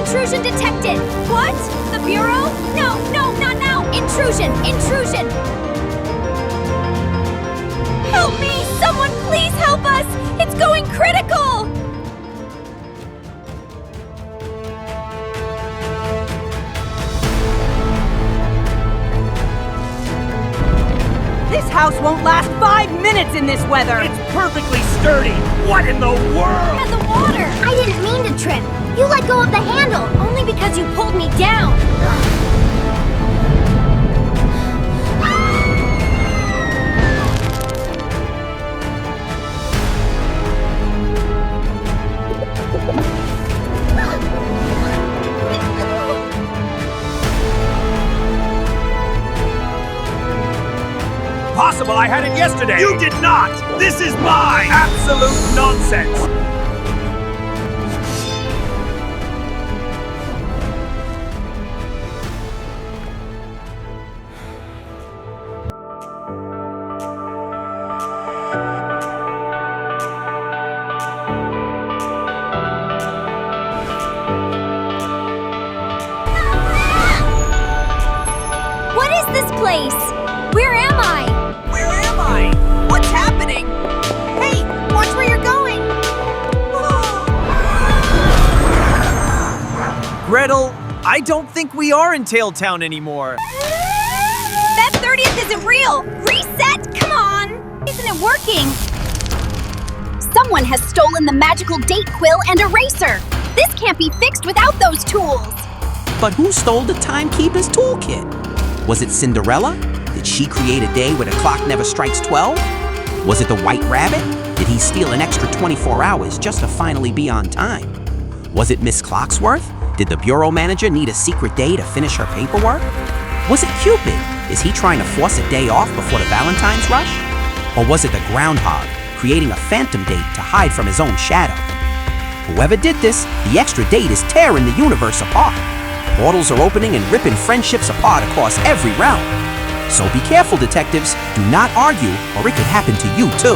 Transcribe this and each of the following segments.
Intrusion detected! What? The Bureau? No, no, not now! Intrusion! Intrusion! Help me! Someone please help us! It's going critical! This house won't last 5 minutes in this weather! It's perfectly sturdy! What in the world? And the water! I didn't mean to trip. You let go of the handle. Only because you pulled me down! Possible I had it yesterday! You did not! This is mine! Absolute nonsense! What is this place? Where am I? Where am I? What's happening? Hey, watch where you're going! Gretel, I don't think we are in Tale Town anymore. That 30th isn't real! Reset! Come on! Isn't it working? Someone has stolen the magical date quill and eraser! This can't be fixed without those tools! But who stole the timekeeper's toolkit? Was it Cinderella? Did she create a day where the clock never strikes 12? Was it the White Rabbit? Did he steal an extra 24 hours just to finally be on time? Was it Miss Clocksworth? Did the bureau manager need a secret day to finish her paperwork? Was it Cupid? Is he trying to force a day off before the Valentine's rush? Or was it the groundhog, creating a phantom date to hide from his own shadow? Whoever did this, the extra date is tearing the universe apart. Portals are opening and ripping friendships apart across every realm. So be careful, detectives. Do not argue, or it could happen to you too.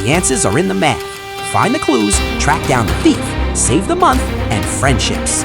The answers are in the math. Find the clues, track down the thief, save the month, and friendships.